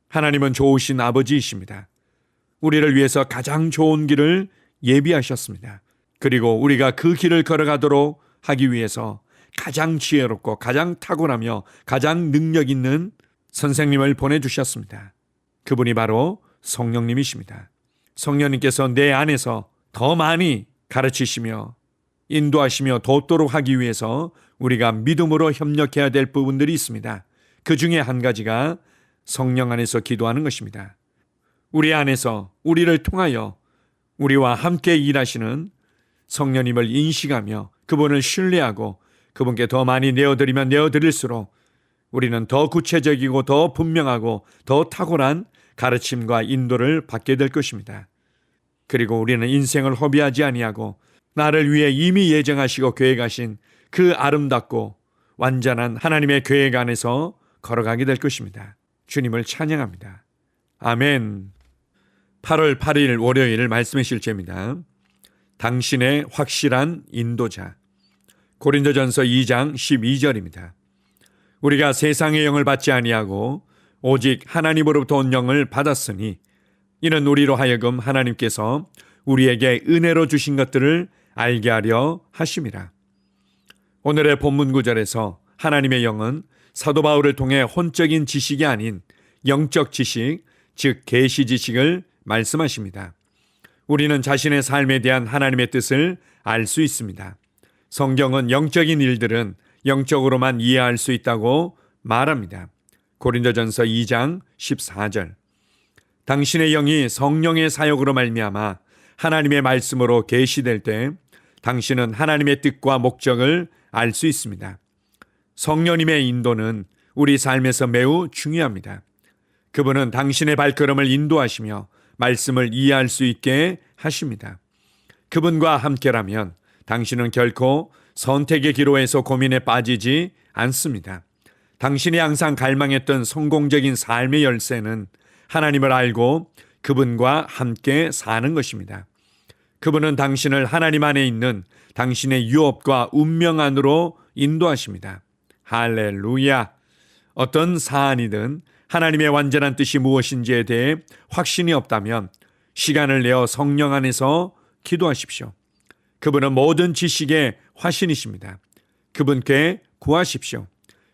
하나님은 좋으신 아버지이십니다. 우리를 위해서 가장 좋은 길을 예비하셨습니다. 그리고 우리가 그 길을 걸어가도록 하기 위해서 가장 지혜롭고 가장 탁월하며 가장 능력 있는 선생님을 보내주셨습니다. 그분이 바로 성령님이십니다. 성령님께서 내 안에서 더 많이 가르치시며 인도하시며 돕도록 하기 위해서 우리가 믿음으로 협력해야 될 부분들이 있습니다. 그 중에 한 가지가 성령 안에서 기도하는 것입니다. 우리 안에서 우리를 통하여 우리와 함께 일하시는 성령님을 인식하며 그분을 신뢰하고 그분께 더 많이 내어드리면 내어드릴수록 우리는 더 구체적이고 더 분명하고 더 탁월한 가르침과 인도를 받게 될 것입니다. 그리고 우리는 인생을 허비하지 아니하고 나를 위해 이미 예정하시고 계획하신 그 아름답고 완전한 하나님의 계획 안에서 걸어가게 될 것입니다. 주님을 찬양합니다. 아멘. 8월 8일 월요일 말씀의 실제입니다. 당신의 확실한 인도자. 고린도전서 2장 12절입니다. 우리가 세상의 영을 받지 아니하고 오직 하나님으로부터 온 영을 받았으니 이는 우리로 하여금 하나님께서 우리에게 은혜로 주신 것들을 알게 하려 하심이라. 오늘의 본문 구절에서 하나님의 영은 사도 바울을 통해 혼적인 지식이 아닌 영적 지식, 즉 계시 지식을 말씀하십니다. 우리는 자신의 삶에 대한 하나님의 뜻을 알 수 있습니다. 성경은 영적인 일들은 영적으로만 이해할 수 있다고 말합니다. 고린도전서 2장 14절. 당신의 영이 성령의 사역으로 말미암아 하나님의 말씀으로 계시될 때 당신은 하나님의 뜻과 목적을 알 수 있습니다. 성령님의 인도는 우리 삶에서 매우 중요합니다. 그분은 당신의 발걸음을 인도하시며 말씀을 이해할 수 있게 하십니다. 그분과 함께라면 당신은 결코 선택의 기로에서 고민에 빠지지 않습니다. 당신이 항상 갈망했던 성공적인 삶의 열쇠는 하나님을 알고 그분과 함께 사는 것입니다. 그분은 당신을 하나님 안에 있는 당신의 유업과 운명 안으로 인도하십니다. 할렐루야! 어떤 사안이든 하나님의 완전한 뜻이 무엇인지에 대해 확신이 없다면 시간을 내어 성령 안에서 기도하십시오. 그분은 모든 지식의 화신이십니다. 그분께 구하십시오.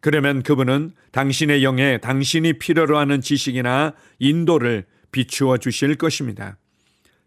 그러면 그분은 당신의 영에 당신이 필요로 하는 지식이나 인도를 비추어 주실 것입니다.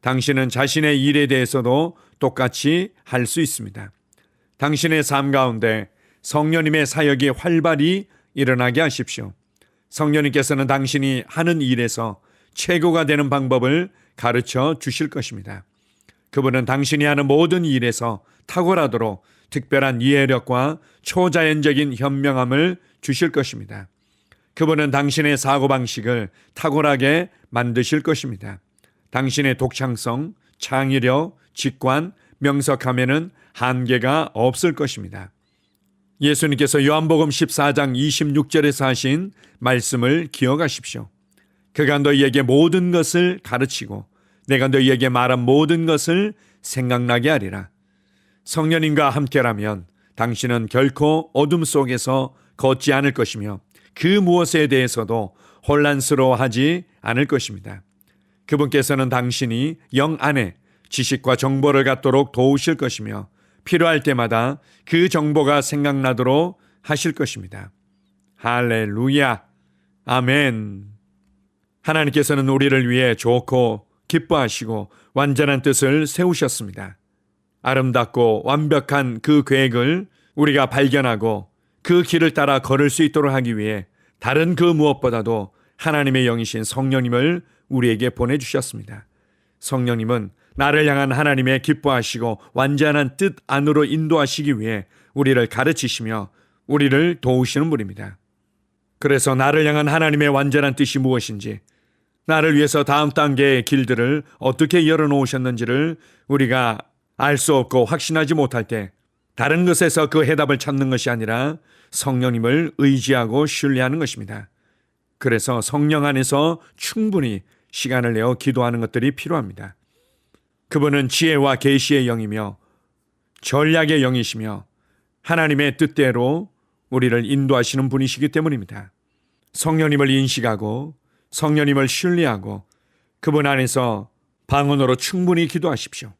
당신은 자신의 일에 대해서도 똑같이 할 수 있습니다. 당신의 삶 가운데 성령님의 사역이 활발히 일어나게 하십시오. 성령님께서는 당신이 하는 일에서 최고가 되는 방법을 가르쳐 주실 것입니다. 그분은 당신이 하는 모든 일에서 탁월하도록 특별한 이해력과 초자연적인 현명함을 주실 것입니다. 그분은 당신의 사고방식을 탁월하게 만드실 것입니다. 당신의 독창성, 창의력, 직관, 명석함에는 한계가 없을 것입니다. 예수님께서 요한복음 14장 26절에서 하신 말씀을 기억하십시오. 그가 너희에게 모든 것을 가르치고 내가 너희에게 말한 모든 것을 생각나게 하리라. 성령님과 함께라면 당신은 결코 어둠 속에서 걷지 않을 것이며 그 무엇에 대해서도 혼란스러워하지 않을 것입니다. 그분께서는 당신이 영 안에 지식과 정보를 갖도록 도우실 것이며 필요할 때마다 그 정보가 생각나도록 하실 것입니다. 할렐루야! 아멘! 하나님께서는 우리를 위해 좋고 기뻐하시고 완전한 뜻을 세우셨습니다. 아름답고 완벽한 그 계획을 우리가 발견하고 그 길을 따라 걸을 수 있도록 하기 위해 다른 그 무엇보다도 하나님의 영이신 성령님을 우리에게 보내주셨습니다. 성령님은 나를 향한 하나님의 기뻐하시고 완전한 뜻 안으로 인도하시기 위해 우리를 가르치시며 우리를 도우시는 분입니다. 그래서 나를 향한 하나님의 완전한 뜻이 무엇인지, 나를 위해서 다음 단계의 길들을 어떻게 열어놓으셨는지를 우리가 알 수 없고 확신하지 못할 때 다른 것에서 그 해답을 찾는 것이 아니라 성령님을 의지하고 신뢰하는 것입니다. 그래서 성령 안에서 충분히 시간을 내어 기도하는 것들이 필요합니다. 그분은 지혜와 계시의 영이며 전략의 영이시며 하나님의 뜻대로 우리를 인도하시는 분이시기 때문입니다. 성령님을 인식하고 성령님을 신뢰하고 그분 안에서 방언으로 충분히 기도하십시오.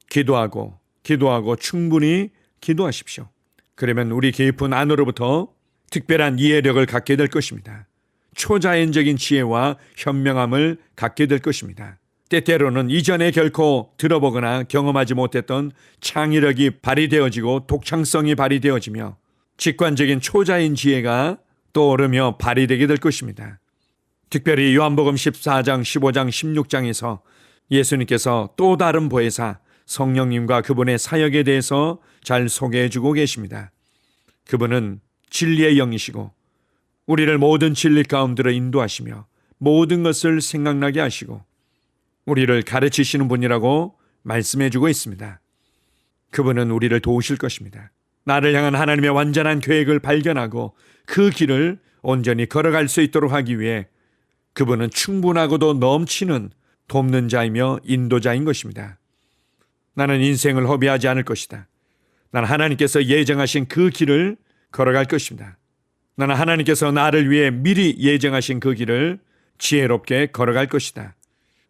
기도하고 충분히 기도하십시오. 그러면 우리 깊은 안으로부터 특별한 이해력을 갖게 될 것입니다. 초자연적인 지혜와 현명함을 갖게 될 것입니다. 때때로는 이전에 결코 들어보거나 경험하지 못했던 창의력이 발휘되어지고 독창성이 발휘되어지며 직관적인 초자연 지혜가 떠오르며 발휘되게 될 것입니다. 특별히 요한복음 14장, 15장, 16장에서 예수님께서 또 다른 보혜사 성령님과 그분의 사역에 대해서 잘 소개해 주고 계십니다. 그분은 진리의 영이시고 우리를 모든 진리 가운데로 인도하시며 모든 것을 생각나게 하시고 우리를 가르치시는 분이라고 말씀해 주고 있습니다. 그분은 우리를 도우실 것입니다. 나를 향한 하나님의 완전한 계획을 발견하고 그 길을 온전히 걸어갈 수 있도록 하기 위해 그분은 충분하고도 넘치는 돕는 자이며 인도자인 것입니다. 나는 인생을 허비하지 않을 것이다. 나는 하나님께서 예정하신 그 길을 걸어갈 것입니다. 나는 하나님께서 나를 위해 미리 예정하신 그 길을 지혜롭게 걸어갈 것이다.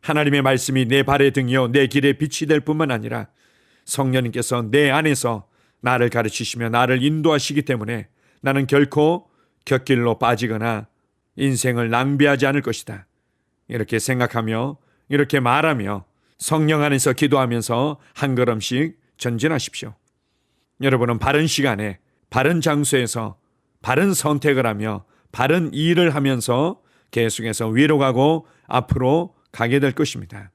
하나님의 말씀이 내 발의 등이요 내 길의 빛이 될 뿐만 아니라 성령님께서 내 안에서 나를 가르치시며 나를 인도하시기 때문에 나는 결코 곁길로 빠지거나 인생을 낭비하지 않을 것이다. 이렇게 생각하며 이렇게 말하며 성령 안에서 기도하면서 한 걸음씩 전진하십시오. 여러분은 바른 시간에 바른 장소에서 바른 선택을 하며 바른 일을 하면서 계속해서 위로 가고 앞으로 가게 될 것입니다.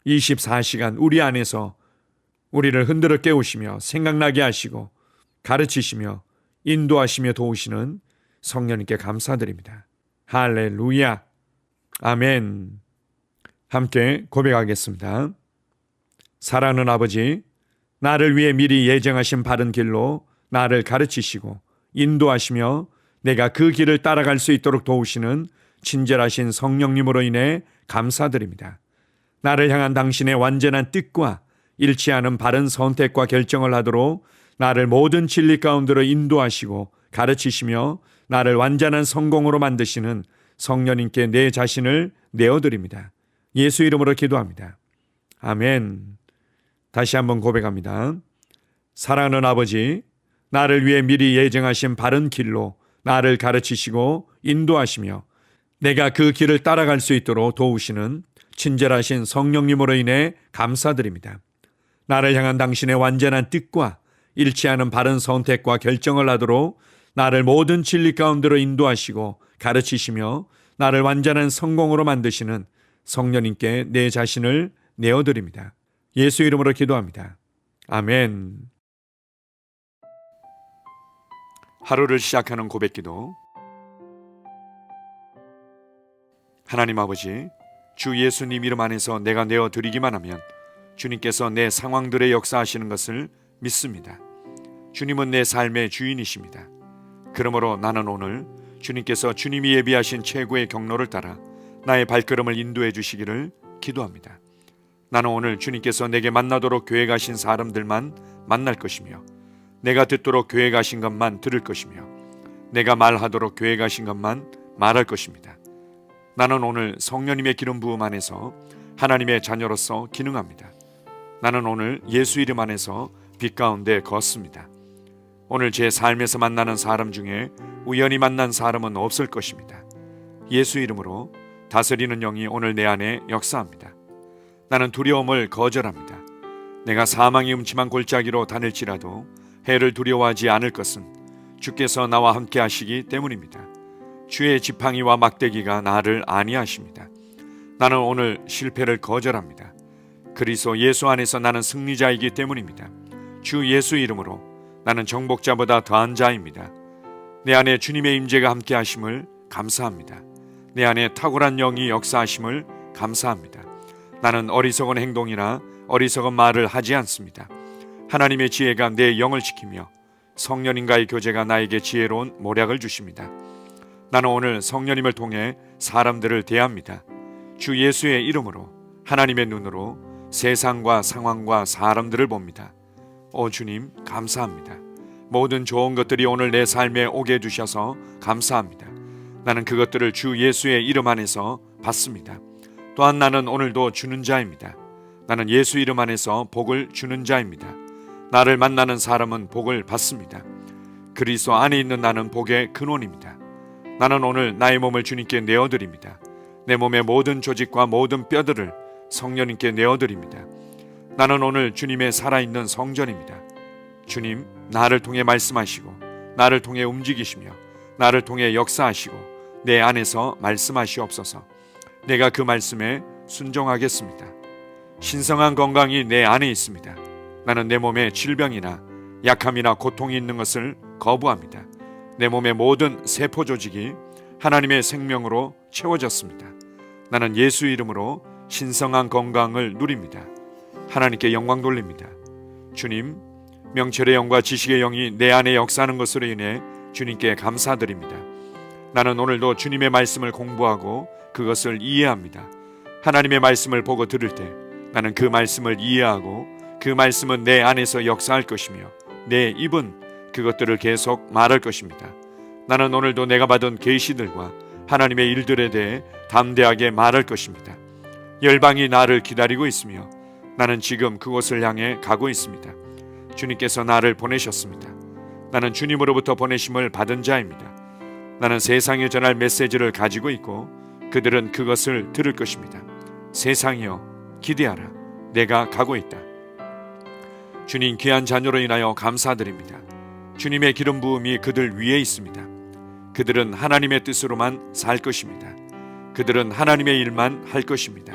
24시간 우리 안에서 우리를 흔들어 깨우시며 생각나게 하시고 가르치시며 인도하시며 도우시는 성령님께 감사드립니다. 할렐루야. 아멘. 함께 고백하겠습니다. 사랑하는 아버지, 나를 위해 미리 예정하신 바른 길로 나를 가르치시고 인도하시며 내가 그 길을 따라갈 수 있도록 도우시는 친절하신 성령님으로 인해 감사드립니다. 나를 향한 당신의 완전한 뜻과 일치하는 바른 선택과 결정을 하도록 나를 모든 진리 가운데로 인도하시고 가르치시며 나를 완전한 성공으로 만드시는 성령님께 내 자신을 내어드립니다. 예수 이름으로 기도합니다. 아멘. 다시 한번 고백합니다. 사랑하는 아버지, 나를 위해 미리 예정하신 바른 길로 나를 가르치시고 인도하시며 내가 그 길을 따라갈 수 있도록 도우시는 친절하신 성령님으로 인해 감사드립니다. 나를 향한 당신의 완전한 뜻과 일치하는 바른 선택과 결정을 하도록 나를 모든 진리 가운데로 인도하시고 가르치시며 나를 완전한 성공으로 만드시는 성령님께 내 자신을 내어드립니다. 예수 이름으로 기도합니다. 아멘. 하루를 시작하는 고백기도. 하나님 아버지, 주 예수님 이름 안에서 내가 내어드리기만 하면 주님께서 내 상황들의 역사하시는 것을 믿습니다. 주님은 내 삶의 주인이십니다. 그러므로 나는 오늘 주님께서 주님이 예비하신 최고의 경로를 따라 나의 발걸음을 인도해 주시기를 기도합니다. 나는 오늘 주님께서 내게 만나도록 계획하신 사람들만 만날 것이며 내가 듣도록 계획하신 것만 들을 것이며 내가 말하도록 계획하신 것만 말할 것입니다. 나는 오늘 성령님의 기름 부음 안에서 하나님의 자녀로서 기능합니다. 나는 오늘 예수 이름 안에서 빛 가운데 걷습니다. 오늘 제 삶에서 만나는 사람 중에 우연히 만난 사람은 없을 것입니다. 예수 이름으로 다스리는 영이 오늘 내 안에 역사합니다. 나는 두려움을 거절합니다. 내가 사망의 음침한 골짜기로 다닐지라도 해를 두려워하지 않을 것은 주께서 나와 함께 하시기 때문입니다. 주의 지팡이와 막대기가 나를 안위하십니다. 나는 오늘 실패를 거절합니다. 그리스도 예수 안에서 나는 승리자이기 때문입니다. 주 예수 이름으로 나는 정복자보다 더한 자입니다. 내 안에 주님의 임재가 함께 하심을 감사합니다. 내 안에 탁월한 영이 역사하심을 감사합니다. 나는 어리석은 행동이나 어리석은 말을 하지 않습니다. 하나님의 지혜가 내 영을 지키며 성령님과의 교제가 나에게 지혜로운 모략을 주십니다. 나는 오늘 성령님을 통해 사람들을 대합니다. 주 예수의 이름으로 하나님의 눈으로 세상과 상황과 사람들을 봅니다. 오 주님 감사합니다. 모든 좋은 것들이 오늘 내 삶에 오게 해주셔서 감사합니다. 나는 그것들을 주 예수의 이름 안에서 받습니다. 또한 나는 오늘도 주는 자입니다. 나는 예수 이름 안에서 복을 주는 자입니다. 나를 만나는 사람은 복을 받습니다. 그리스도 안에 있는 나는 복의 근원입니다. 나는 오늘 나의 몸을 주님께 내어드립니다. 내 몸의 모든 조직과 모든 뼈들을 성령님께 내어드립니다. 나는 오늘 주님의 살아있는 성전입니다. 주님, 나를 통해 말씀하시고 나를 통해 움직이시며 나를 통해 역사하시고 내 안에서 말씀하시옵소서. 내가 그 말씀에 순종하겠습니다. 신성한 건강이 내 안에 있습니다. 나는 내 몸에 질병이나 약함이나 고통이 있는 것을 거부합니다. 내 몸의 모든 세포 조직이 하나님의 생명으로 채워졌습니다. 나는 예수 이름으로 신성한 건강을 누립니다. 하나님께 영광 돌립니다. 주님, 명철의 영과 지식의 영이 내 안에 역사하는 것으로 인해 주님께 감사드립니다. 나는 오늘도 주님의 말씀을 공부하고 그것을 이해합니다. 하나님의 말씀을 보고 들을 때 나는 그 말씀을 이해하고 그 말씀은 내 안에서 역사할 것이며 내 입은 그것들을 계속 말할 것입니다. 나는 오늘도 내가 받은 계시들과 하나님의 일들에 대해 담대하게 말할 것입니다. 열방이 나를 기다리고 있으며 나는 지금 그곳을 향해 가고 있습니다. 주님께서 나를 보내셨습니다. 나는 주님으로부터 보내심을 받은 자입니다. 나는 세상에 전할 메시지를 가지고 있고 그들은 그것을 들을 것입니다. 세상이여 기대하라. 내가 가고 있다. 주님 귀한 자녀로 인하여 감사드립니다. 주님의 기름 부음이 그들 위에 있습니다. 그들은 하나님의 뜻으로만 살 것입니다. 그들은 하나님의 일만 할 것입니다.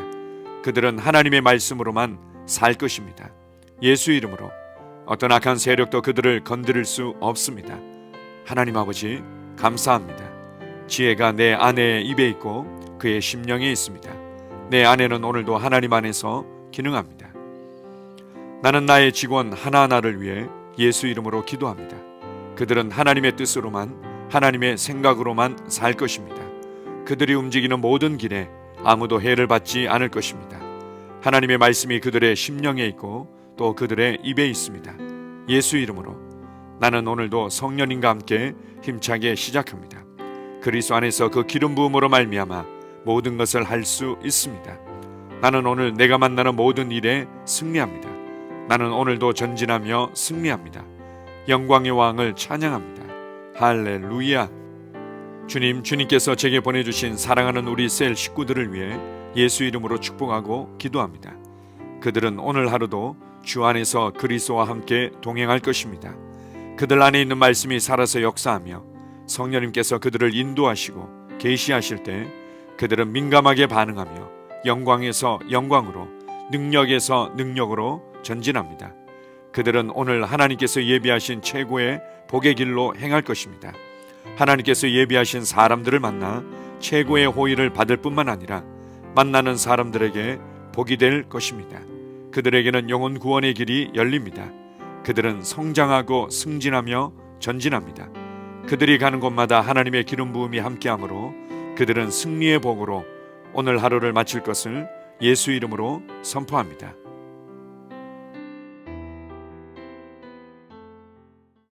그들은 하나님의 말씀으로만 살 것입니다. 예수 이름으로 어떤 악한 세력도 그들을 건드릴 수 없습니다. 하나님 아버지 감사합니다. 지혜가 내 아내의 입에 있고 그의 심령에 있습니다. 내 아내는 오늘도 하나님 안에서 기능합니다. 나는 나의 직원 하나하나를 위해 예수 이름으로 기도합니다. 그들은 하나님의 뜻으로만 하나님의 생각으로만 살 것입니다. 그들이 움직이는 모든 길에 아무도 해를 받지 않을 것입니다. 하나님의 말씀이 그들의 심령에 있고 또 그들의 입에 있습니다. 예수 이름으로 나는 오늘도 성령님과 함께 힘차게 시작합니다. 그리스도 안에서 그 기름 부음으로 말미암아 모든 것을 할 수 있습니다. 나는 오늘 내가 만나는 모든 일에 승리합니다. 나는 오늘도 전진하며 승리합니다. 영광의 왕을 찬양합니다. 할렐루야. 주님께서 제게 보내주신 사랑하는 우리 셀 식구들을 위해 예수 이름으로 축복하고 기도합니다. 그들은 오늘 하루도 주 안에서 그리스도와 함께 동행할 것입니다. 그들 안에 있는 말씀이 살아서 역사하며 성령님께서 그들을 인도하시고 계시하실 때 그들은 민감하게 반응하며 영광에서 영광으로 능력에서 능력으로 전진합니다. 그들은 오늘 하나님께서 예비하신 최고의 복의 길로 행할 것입니다. 하나님께서 예비하신 사람들을 만나 최고의 호의를 받을 뿐만 아니라 만나는 사람들에게 복이 될 것입니다. 그들에게는 영혼 구원의 길이 열립니다. 그들은 성장하고 승진하며 전진합니다. 그들이 가는 곳마다 하나님의 기름 부음이 함께하므로 그들은 승리의 복으로 오늘 하루를 마칠 것을 예수 이름으로 선포합니다.